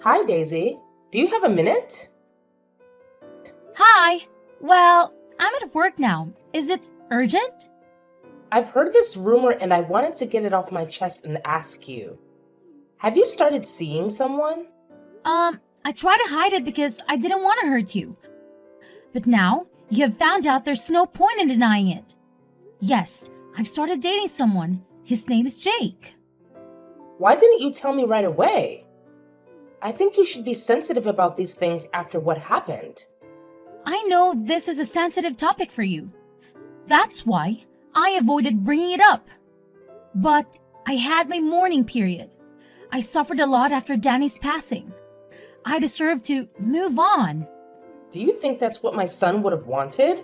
Hi, Daisy. Do you have a minute? Hi. Well, I'm at work now. Is it urgent? I've heard this rumor and I wanted to get it off my chest and ask you. Have you started seeing someone? I try to hide it because I didn't want to hurt you. But now you have found out there's no point in denying it. Yes, I've started dating someone. His name is Jake. Why didn't you tell me right away? I think you should be sensitive about these things after what happened. I know this is a sensitive topic for you. That's why I avoided bringing it up. But I had my mourning period. I suffered a lot after Danny's passing. I deserve to move on. Do you think that's what my son would have wanted?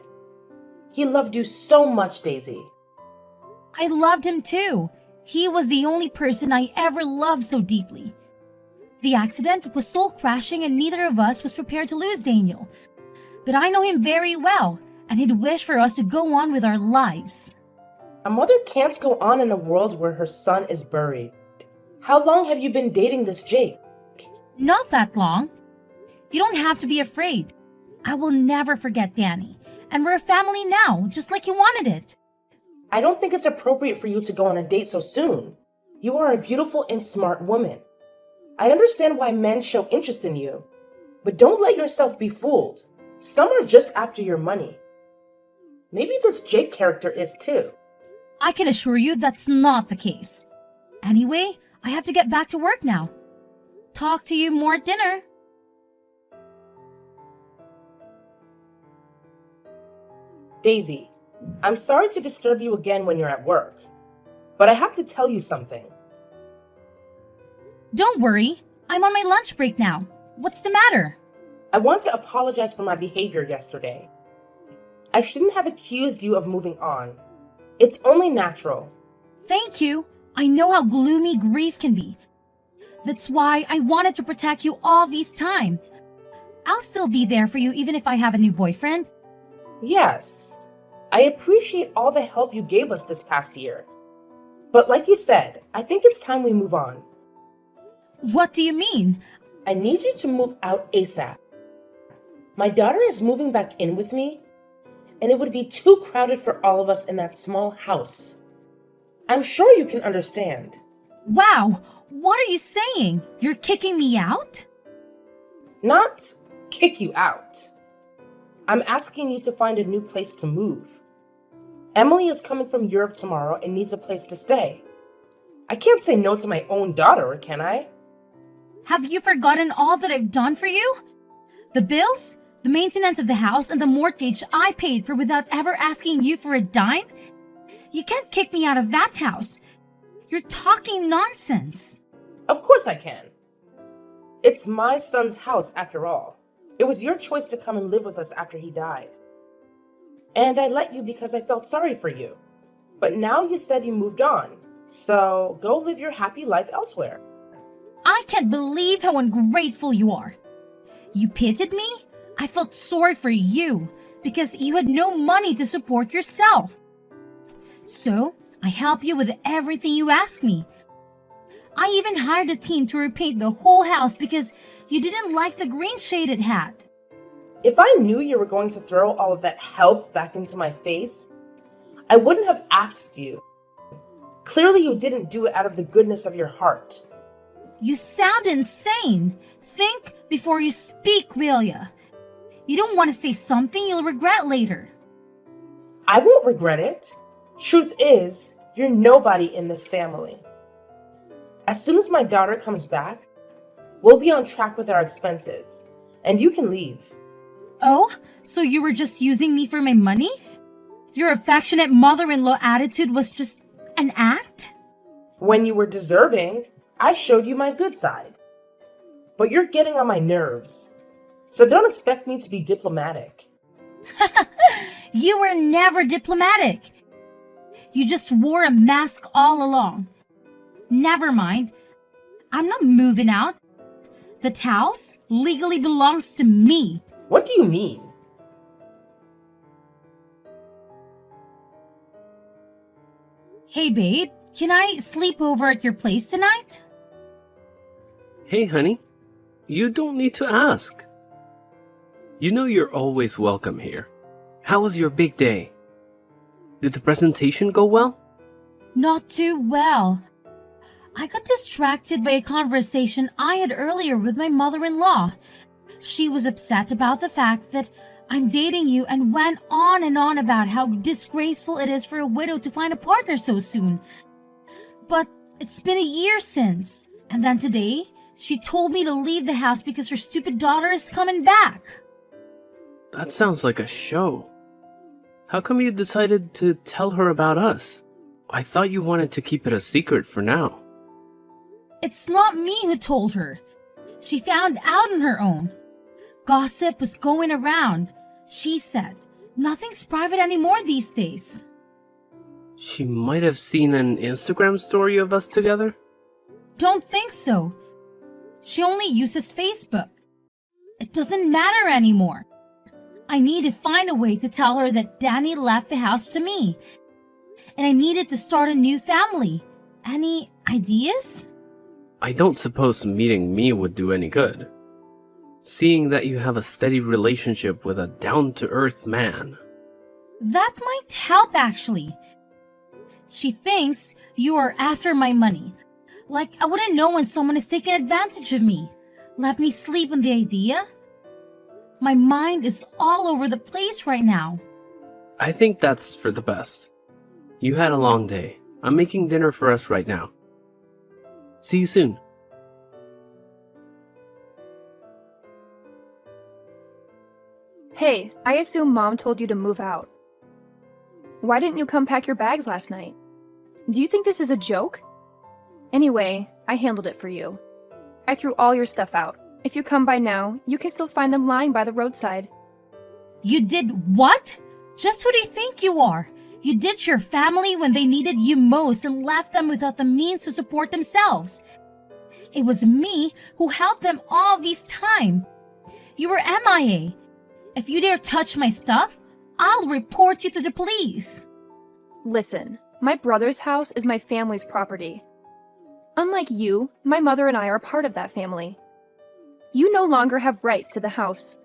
He loved you so much, Daisy. I loved him too. He was the only person I ever loved so deeply. The accident was soul crashing and neither of us was prepared to lose Daniel. But I know him very well, and he'd wish for us to go on with our lives. A mother can't go on in a world where her son is buried. How long have you been dating this Jake? Not that long. You don't have to be afraid. I will never forget Danny, and we're a family now, just like you wanted it. I don't think it's appropriate for you to go on a date so soon. You are a beautiful and smart woman. I understand why men show interest in you, but don't let yourself be fooled. Some are just after your money. Maybe this Jake character is too. I can assure you that's not the case. Anyway, I have to get back to work now. Talk to you more at dinner. Daisy, I'm sorry to disturb you again when you're at work, but I have to tell you something. Don't worry, I'm on my lunch break now. What's the matter? I want to apologize for my behavior yesterday. I shouldn't have accused you of moving on. It's only natural. Thank you. I know how gloomy grief can be. That's why I wanted to protect you all this time. I'll still be there for you even if I have a new boyfriend. Yes, I appreciate all the help you gave us this past year. But like you said, I think it's time we move on. What do you mean? I need you to move out ASAP. My daughter is moving back in with me, and it would be too crowded for all of us in that small house. I'm sure you can understand. Wow, what are you saying? You're kicking me out? Not kick you out. I'm asking you to find a new place to move. Emily is coming from Europe tomorrow and needs a place to stay. I can't say no to my own daughter, can I? Have you forgotten all that I've done for you? The bills, the maintenance of the house, and the mortgage I paid for without ever asking you for a dime? You can't kick me out of that house. You're talking nonsense. Of course I can. It's my son's house after all. It was your choice to come and live with us after he died. And I let you because I felt sorry for you. But now you said you moved on. So go live your happy life elsewhere. I can't believe how ungrateful you are. You pitied me? I felt sorry for you because you had no money to support yourself. So I helped you with everything you asked me. I even hired a team to repaint the whole house because you didn't like the green shade it had. If I knew you were going to throw all of that help back into my face, I wouldn't have asked you. Clearly you didn't do it out of the goodness of your heart. You sound insane. Think before you speak, will ya? You don't want to say something you'll regret later. I won't regret it. Truth is, you're nobody in this family. As soon as my daughter comes back, we'll be on track with our expenses, and you can leave. Oh, so you were just using me for my money? Your affectionate mother-in-law attitude was just an act? When you were deserving, I showed you my good side. But you're getting on my nerves, so don't expect me to be diplomatic. You were never diplomatic. You just wore a mask all along. Never mind. I'm not moving out. That house legally belongs to me. What do you mean? Hey babe, can I sleep over at your place tonight? Hey, honey. You don't need to ask. You know you're always welcome here. How was your big day? Did the presentation go well? Not too well. I got distracted by a conversation I had earlier with my mother-in-law. She was upset about the fact that I'm dating you and went on and on about how disgraceful it is for a widow to find a partner so soon. But it's been a year since. And then today, she told me to leave the house because her stupid daughter is coming back. That sounds like a show. How come you decided to tell her about us? I thought you wanted to keep it a secret for now. It's not me who told her. She found out on her own. Gossip was going around. She said, nothing's private anymore these days. She might have seen an Instagram story of us together? Don't think so. She only uses Facebook. It doesn't matter anymore. I need to find a way to tell her that Danny left the house to me. And I needed to start a new family. Any ideas? I don't suppose meeting me would do any good. Seeing that you have a steady relationship with a down-to-earth man. That might help, actually. She thinks you are after my money. Like I wouldn't know when someone is taking advantage of me. Let me sleep on the idea. My mind is all over the place right now. I think that's for the best. You had a long day. I'm making dinner for us right now. See you soon. Hey, I assume Mom told you to move out. Why didn't you come pack your bags last night? Do you think this is a joke? Anyway, I handled it for you. I threw all your stuff out. If you come by now, you can still find them lying by the roadside. You did what? Just who do you think you are? You ditched your family when they needed you most and left them without the means to support themselves. It was me who helped them all this time. You were MIA. If you dare touch my stuff, I'll report you to the police. Listen, my brother's house is my family's property. Unlike you, my mother and I are part of that family. You no longer have rights to the house.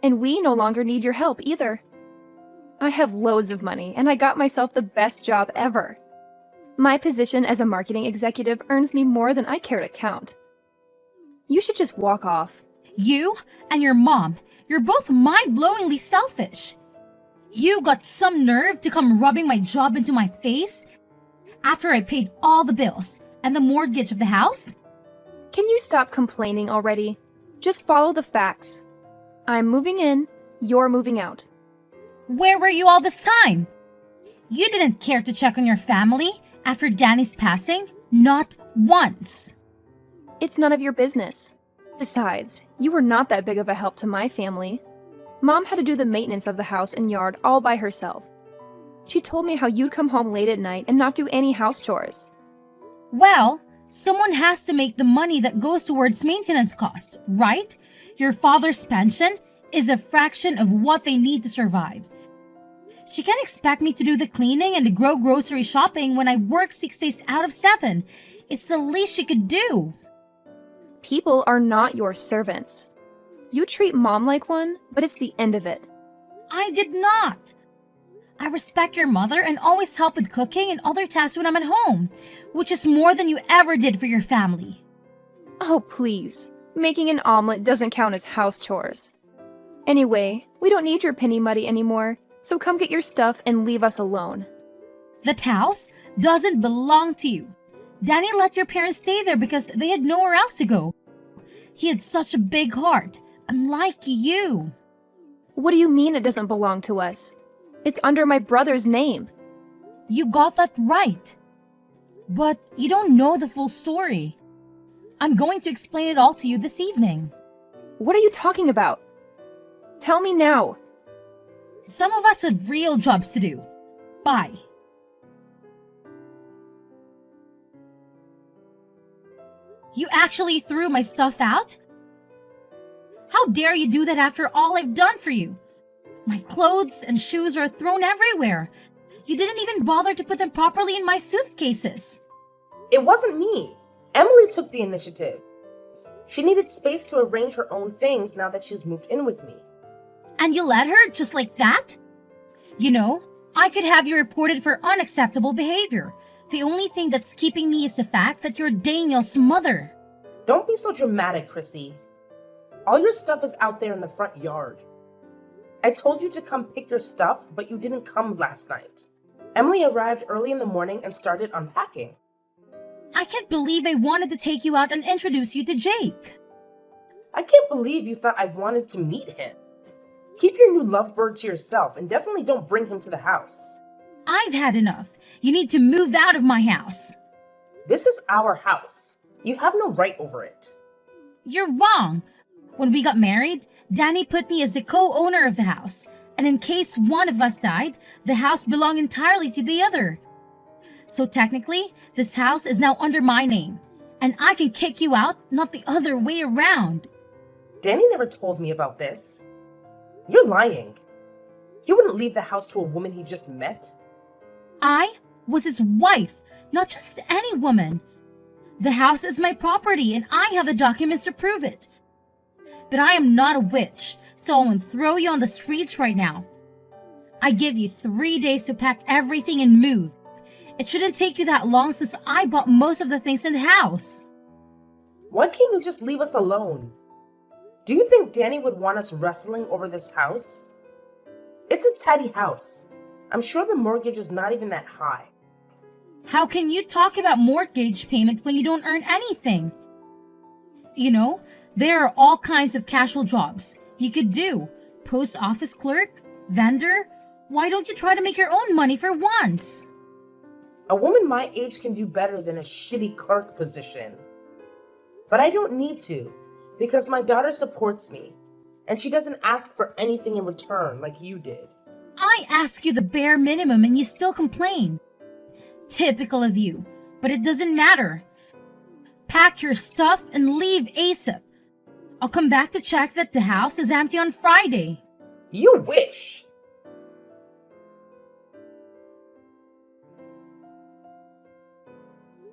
And we no longer need your help either. I have loads of money, and I got myself the best job ever. My position as a marketing executive earns me more than I care to count. You should just walk off. You and your mom, you're both mind-blowingly selfish. You got some nerve to come rubbing my job into my face after I paid all the bills and the mortgage of the house? Can you stop complaining already? Just follow the facts. I'm moving in, you're moving out. Where were you all this time? You didn't care to check on your family after Danny's passing? Not once. It's none of your business. Besides, you were not that big of a help to my family. Mom had to do the maintenance of the house and yard all by herself. She told me how you'd come home late at night and not do any house chores. Well, someone has to make the money that goes towards maintenance cost, right? Your father's pension is a fraction of what they need to survive. She can't expect me to do the cleaning and the grocery shopping when I work 6 days out of 7. It's the least she could do. People are not your servants. You treat Mom like one, but it's the end of it. I did not. I respect your mother and always help with cooking and other tasks when I'm at home, which is more than you ever did for your family. Oh, please. Making an omelet doesn't count as house chores. Anyway, we don't need your penny money anymore, so come get your stuff and leave us alone. That house doesn't belong to you. Danny let your parents stay there because they had nowhere else to go. He had such a big heart, unlike you. What do you mean it doesn't belong to us? It's under my brother's name. You got that right. But you don't know the full story. I'm going to explain it all to you this evening. What are you talking about? Tell me now. Some of us had real jobs to do. Bye. You actually threw my stuff out? How dare you do that after all I've done for you? My clothes and shoes are thrown everywhere. You didn't even bother to put them properly in my suitcases. It wasn't me. Emily took the initiative. She needed space to arrange her own things now that she's moved in with me. And you let her just like that? You know, I could have you reported for unacceptable behavior. The only thing that's keeping me is the fact that you're Daniel's mother. Don't be so dramatic, Chrissy. All your stuff is out there in the front yard. I told you to come pick your stuff, but you didn't come last night. Emily arrived early in the morning and started unpacking. I can't believe I wanted to take you out and introduce you to Jake. I can't believe you thought I wanted to meet him. Keep your new lovebird to yourself and definitely don't bring him to the house. I've had enough. You need to move out of my house. This is our house. You have no right over it. You're wrong. When we got married, Danny put me as the co-owner of the house. And in case one of us died, the house belonged entirely to the other. So technically, this house is now under my name. And I can kick you out, not the other way around. Danny never told me about this. You're lying. He wouldn't leave the house to a woman he just met. I was his wife, not just any woman. The house is my property and I have the documents to prove it. But I am not a witch, so I won't throw you on the streets right now. I give you 3 days to pack everything and move. It shouldn't take you that long since I bought most of the things in the house. Why can't you just leave us alone? Do you think Danny would want us wrestling over this house? It's a tidy house. I'm sure the mortgage is not even that high. How can you talk about mortgage payment when you don't earn anything? You know, there are all kinds of casual jobs you could do. Post office clerk, vendor. Why don't you try to make your own money for once? A woman my age can do better than a shitty clerk position. But I don't need to, because my daughter supports me, and she doesn't ask for anything in return like you did. I ask you the bare minimum and you still complain. Typical of you, but it doesn't matter. Pack your stuff and leave ASAP. I'll come back to check that the house is empty on Friday. You wish!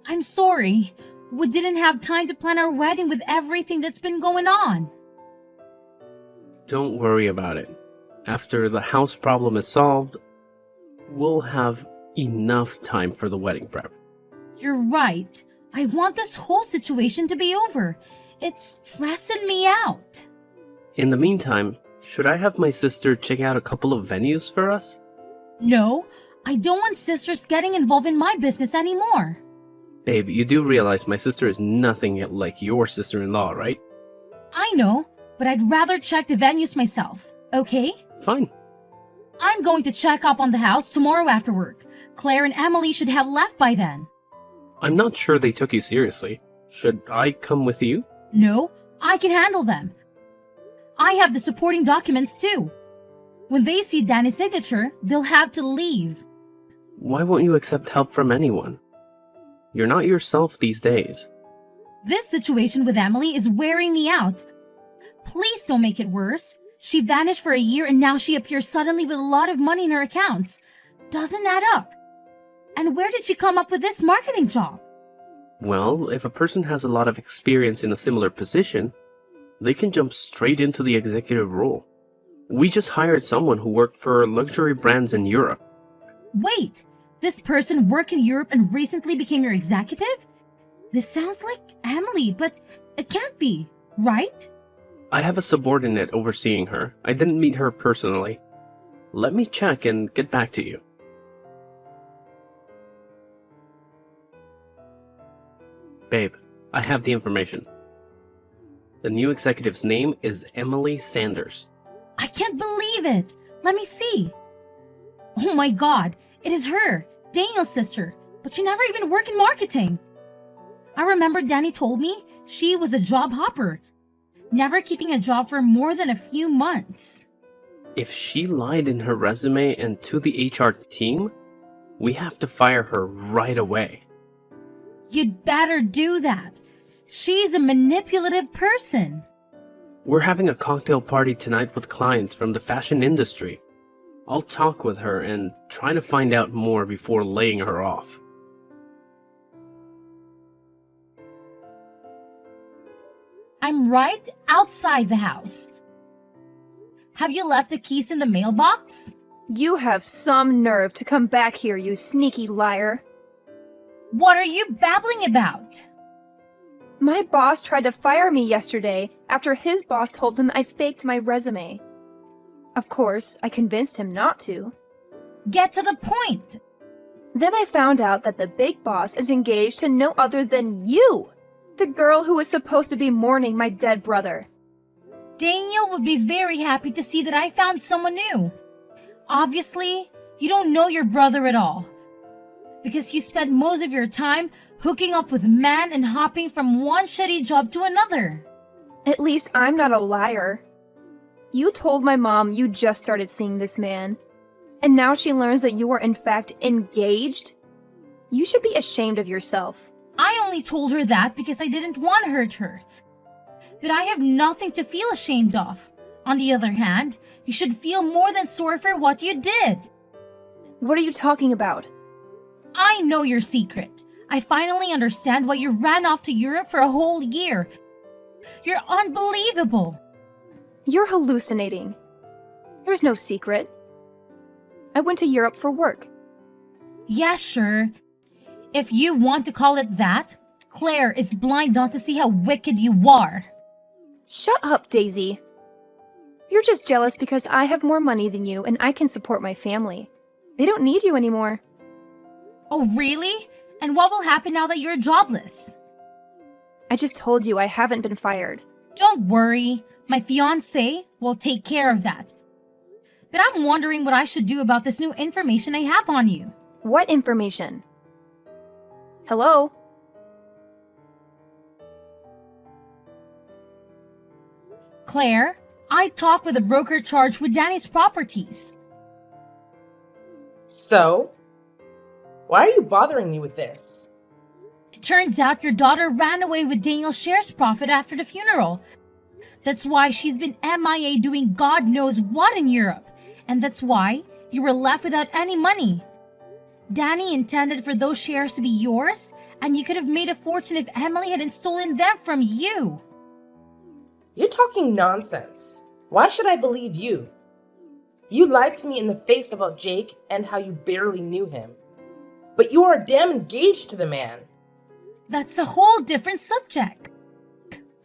I'm sorry. We didn't have time to plan our wedding with everything that's been going on. Don't worry about it. After the house problem is solved, we'll have enough time for the wedding prep. You're right. I want this whole situation to be over. It's stressing me out. In the meantime, should I have my sister check out a couple of venues for us? No, I don't want sisters getting involved in my business anymore. Babe, you do realize my sister is nothing like your sister-in-law, right? I know, but I'd rather check the venues myself, okay? Fine. I'm going to check up on the house tomorrow after work. Claire and Emily should have left by then. I'm not sure they took you seriously. Should I come with you? No, I can handle them. I have the supporting documents too. When they see Danny's signature, they'll have to leave. Why won't you accept help from anyone? You're not yourself these days. This situation with Emily is wearing me out. Please don't make it worse. She vanished for a year and now she appears suddenly with a lot of money in her accounts. Doesn't add up. And where did she come up with this marketing job? Well, if a person has a lot of experience in a similar position, they can jump straight into the executive role. We just hired someone who worked for luxury brands in Europe. Wait, this person worked in Europe and recently became your executive? This sounds like Emily, but it can't be, right? I have a subordinate overseeing her. I didn't meet her personally. Let me check and get back to you. Babe, I have the information. The new executive's name is Emily Sanders. I can't believe it. Let me see. Oh my god, it is her, Daniel's sister, but she never even worked in marketing. I remember Danny told me she was a job hopper, never keeping a job for more than a few months. If she lied in her resume and to the HR team, we have to fire her right away. You'd better do that. She's a manipulative person. We're having a cocktail party tonight with clients from the fashion industry. I'll talk with her and try to find out more before laying her off. I'm right outside the house. Have you left the keys in the mailbox? You have some nerve to come back here, you sneaky liar. What are you babbling about? My boss tried to fire me yesterday after his boss told him I faked my resume. Of course, I convinced him not to. Get to the point. Then I found out that the big boss is engaged to no other than you, the girl who was supposed to be mourning my dead brother. Daniel would be very happy to see that I found someone new. Obviously, you don't know your brother at all, because you spent most of your time hooking up with men and hopping from one shitty job to another. At least I'm not a liar. You told my mom you just started seeing this man, and now she learns that you are in fact engaged? You should be ashamed of yourself. I only told her that because I didn't want to hurt her. But I have nothing to feel ashamed of. On the other hand, you should feel more than sorry for what you did. What are you talking about? I know your secret. I finally understand why you ran off to Europe for a whole year. You're unbelievable. You're hallucinating. There's no secret. I went to Europe for work. Yeah, sure. If you want to call it that, Claire is blind not to see how wicked you are. Shut up, Daisy. You're just jealous because I have more money than you and I can support my family. They don't need you anymore. Oh, really? And what will happen now that you're jobless? I just told you I haven't been fired. Don't worry. My fiancé will take care of that. But I'm wondering what I should do about this new information I have on you. What information? Hello? Claire, I talked with a broker charged with Danny's properties. So? Why are you bothering me with this? It turns out your daughter ran away with Daniel's shares profit after the funeral. That's why she's been MIA doing God knows what in Europe. And that's why you were left without any money. Danny intended for those shares to be yours, and you could have made a fortune if Emily hadn't stolen them from you. You're talking nonsense. Why should I believe you? You lied to me in the face about Jake and how you barely knew him. But you are damn engaged to the man. That's a whole different subject.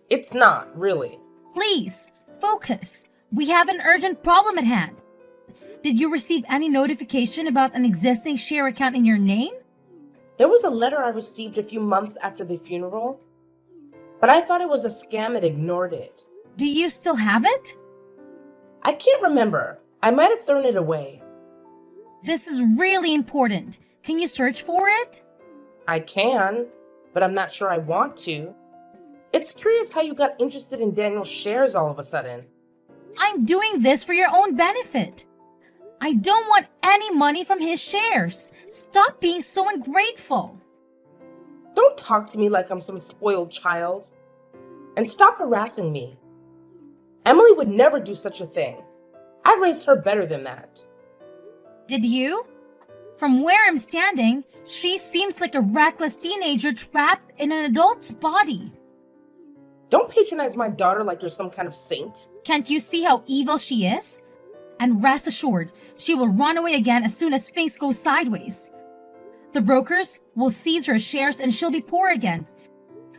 It's not, really. Please, focus. We have an urgent problem at hand. Did you receive any notification about an existing share account in your name? There was a letter I received a few months after the funeral, but I thought it was a scam and ignored it. Do you still have it? I can't remember. I might have thrown it away. This is really important. Can you search for it? I can, but I'm not sure I want to. It's curious how you got interested in Daniel's shares all of a sudden. I'm doing this for your own benefit. I don't want any money from his shares. Stop being so ungrateful. Don't talk to me like I'm some spoiled child. And stop harassing me. Emily would never do such a thing. I raised her better than that. Did you? From where I'm standing, she seems like a reckless teenager trapped in an adult's body. Don't patronize my daughter like you're some kind of saint. Can't you see how evil she is? And rest assured, she will run away again as soon as things go sideways. The brokers will seize her shares and she'll be poor again.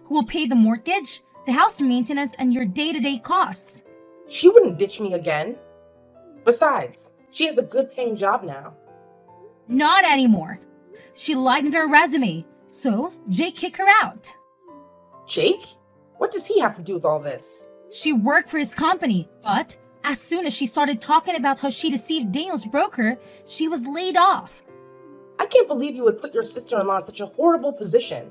Who will pay the mortgage, the house maintenance, and your day-to-day costs? She wouldn't ditch me again. Besides, she has a good paying job now. Not anymore. She lied in her resume, so Jake kicked her out. Jake? What does he have to do with all this? She worked for his company, but as soon as she started talking about how she deceived Daniel's broker, she was laid off. I can't believe you would put your sister-in-law in such a horrible position.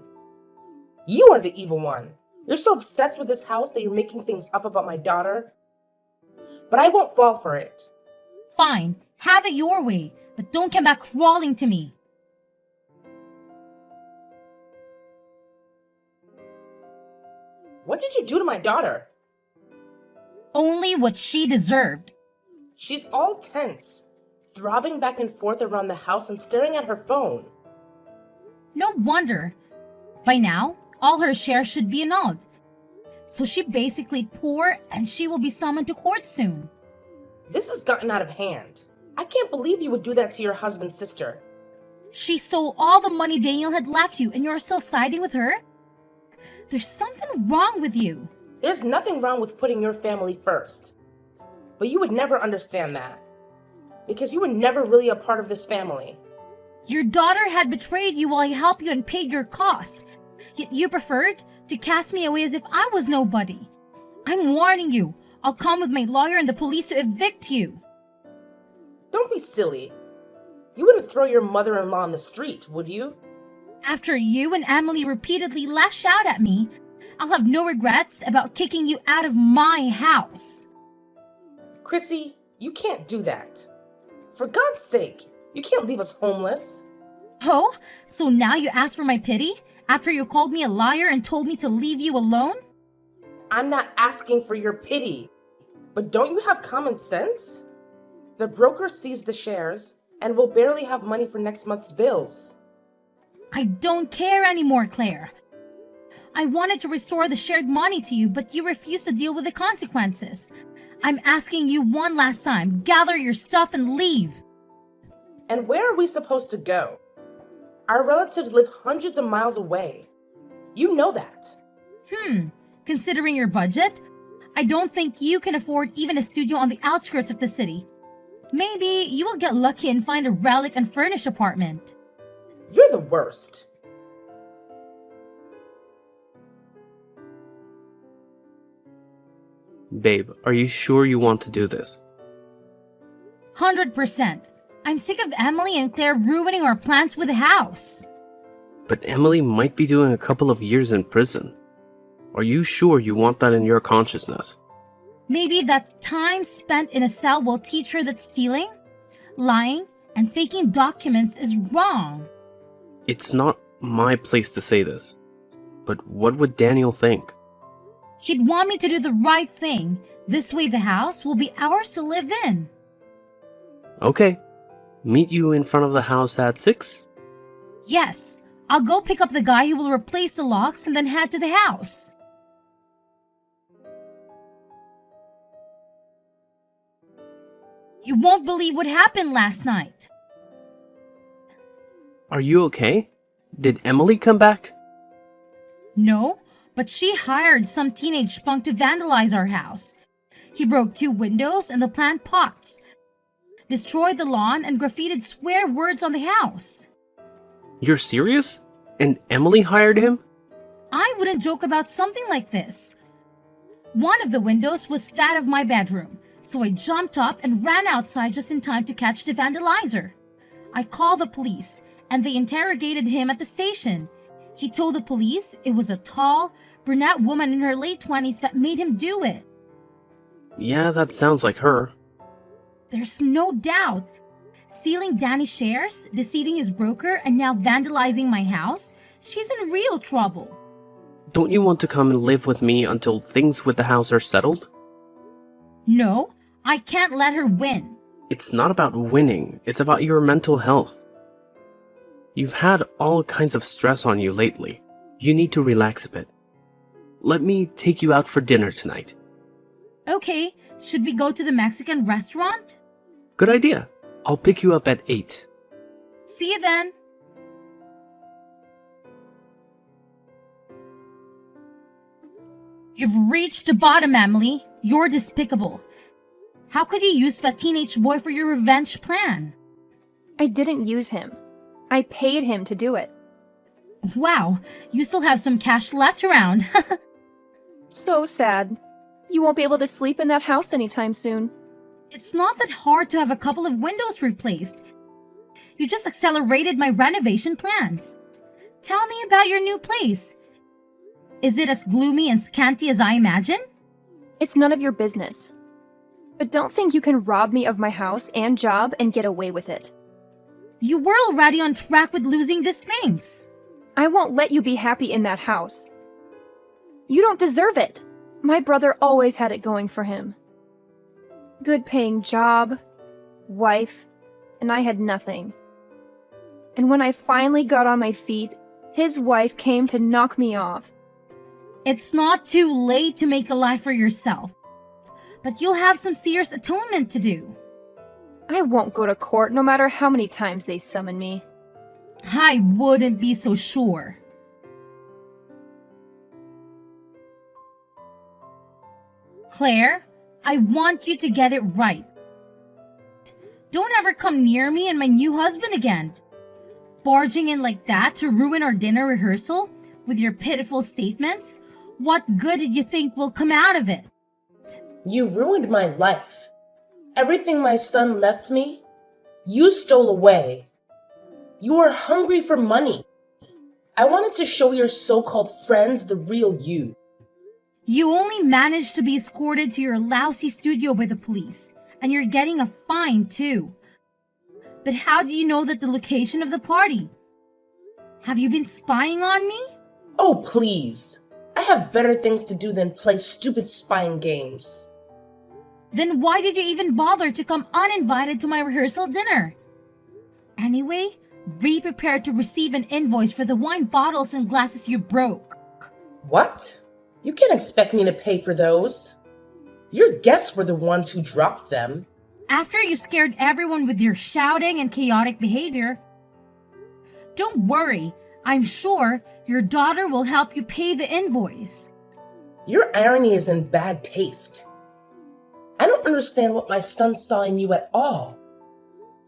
You are the evil one. You're so obsessed with this house that you're making things up about my daughter. But I won't fall for it. Fine, have it your way, but don't come back crawling to me. What did you do to my daughter? Only what she deserved. She's all tense, throbbing back and forth around the house and staring at her phone. No wonder. By now, all her shares should be annulled. So she basically poor and she will be summoned to court soon. This has gotten out of hand. I can't believe you would do that to your husband's sister. She stole all the money Daniel had left you and you're still siding with her? There's something wrong with you. There's nothing wrong with putting your family first. But you would never understand that. Because you were never really a part of this family. Your daughter had betrayed you while I helped you and paid your cost. Yet you preferred to cast me away as if I was nobody. I'm warning you. I'll come with my lawyer and the police to evict you. Don't be silly. You wouldn't throw your mother-in-law on the street, would you? After you and Emily repeatedly lash out at me, I'll have no regrets about kicking you out of my house. Chrissy, you can't do that. For God's sake, you can't leave us homeless. Oh, so now you ask for my pity after you called me a liar and told me to leave you alone? I'm not asking for your pity. But don't you have common sense? The broker seized the shares and will barely have money for next month's bills. I don't care anymore, Claire. I wanted to restore the shared money to you, but you refused to deal with the consequences. I'm asking you one last time. Gather your stuff and leave. And where are we supposed to go? Our relatives live hundreds of miles away. You know that. Considering your budget, I don't think you can afford even a studio on the outskirts of the city. Maybe you will get lucky and find a relic unfurnished apartment. You're the worst. Babe, are you sure you want to do this? 100%. I'm sick of Emily and Claire ruining our plans with the house. But Emily might be doing a couple of years in prison. Are you sure you want that in your consciousness? Maybe that time spent in a cell will teach her that stealing, lying, and faking documents is wrong. It's not my place to say this. But what would Daniel think? He'd want me to do the right thing. This way the house will be ours to live in. Okay. Meet you in front of the house at 6? Yes, I'll go pick up the guy who will replace the locks and then head to the house. You won't believe what happened last night. Are you okay? Did Emily come back? No, but she hired some teenage punk to vandalize our house. He broke 2 windows and the plant pots, destroyed the lawn, and graffitied swear words on the house. You're serious? And Emily hired him? I wouldn't joke about something like this. One of the windows was that of my bedroom, so I jumped up and ran outside just in time to catch the vandalizer. I called the police, and they interrogated him at the station. He told the police it was a tall, brunette woman in her late 20s that made him do it. Yeah, that sounds like her. There's no doubt. Stealing Danny's shares, deceiving his broker, and now vandalizing my house, she's in real trouble. Don't you want to come and live with me until things with the house are settled? No, I can't let her win. It's not about winning, it's about your mental health. You've had all kinds of stress on you lately. You need to relax a bit. Let me take you out for dinner tonight. Okay, should we go to the Mexican restaurant? Good idea. I'll pick you up at 8. See you then. You've reached the bottom, Emily. You're despicable. How could you use that teenage boy for your revenge plan? I didn't use him. I paid him to do it. Wow, you still have some cash left around. So sad. You won't be able to sleep in that house anytime soon. It's not that hard to have a couple of windows replaced. You just accelerated my renovation plans. Tell me about your new place. Is it as gloomy and scanty as I imagine? It's none of your business. But don't think you can rob me of my house and job and get away with it. You were already on track with losing the Sphinx. I won't let you be happy in that house. You don't deserve it. My brother always had it going for him. Good paying job, wife, and I had nothing. And when I finally got on my feet, his wife came to knock me off. It's not too late to make a life for yourself, but you'll have some serious atonement to do. I won't go to court no matter how many times they summon me. I wouldn't be so sure. Claire, I want you to get it right. Don't ever come near me and my new husband again. Barging in like that to ruin our dinner rehearsal with your pitiful statements? What good did you think will come out of it? You ruined my life. Everything my son left me, you stole away. You are hungry for money. I wanted to show your so-called friends the real you. You only managed to be escorted to your lousy studio by the police, and you're getting a fine too. But how do you know that the location of the party? Have you been spying on me? Oh, please. I have better things to do than play stupid spying games. Then why did you even bother to come uninvited to my rehearsal dinner? Anyway, be prepared to receive an invoice for the wine bottles and glasses you broke. What? You can't expect me to pay for those. Your guests were the ones who dropped them. After you scared everyone with your shouting and chaotic behavior. Don't worry, I'm sure your daughter will help you pay the invoice. Your irony is in bad taste. I don't understand what my son saw in you at all.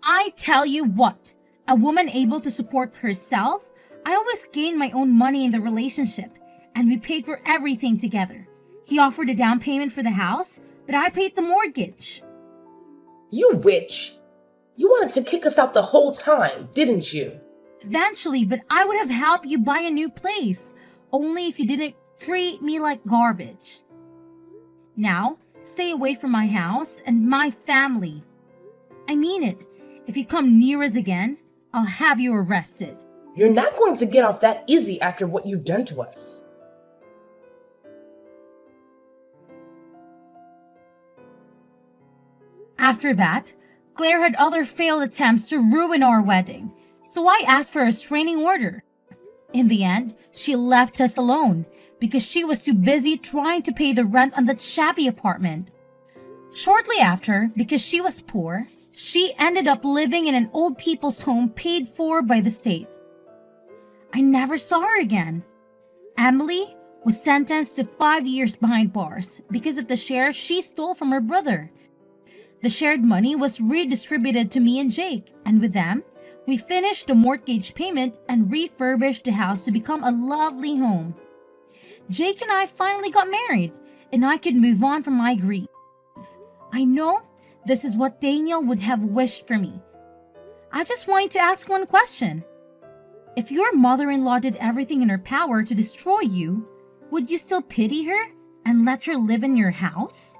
I tell you what, a woman able to support herself, I always gain my own money in the relationship, and we paid for everything together. He offered a down payment for the house, but I paid the mortgage. You witch! You wanted to kick us out the whole time, didn't you? Eventually, but I would have helped you buy a new place, only if you didn't treat me like garbage. Now, stay away from my house and my family. I mean it. If you come near us again, I'll have you arrested. You're not going to get off that easy after what you've done to us. After that, Claire had other failed attempts to ruin our wedding, so I asked for a restraining order. In the end, she left us alone because she was too busy trying to pay the rent on that shabby apartment. Shortly after, because she was poor, she ended up living in an old people's home paid for by the state. I never saw her again. Emily was sentenced to 5 years behind bars because of the share she stole from her brother. The shared money was redistributed to me and Jake, and with them, we finished the mortgage payment and refurbished the house to become a lovely home. Jake and I finally got married, and I could move on from my grief. I know this is what Daniel would have wished for me. I just want to ask one question. If your mother-in-law did everything in her power to destroy you, would you still pity her and let her live in your house?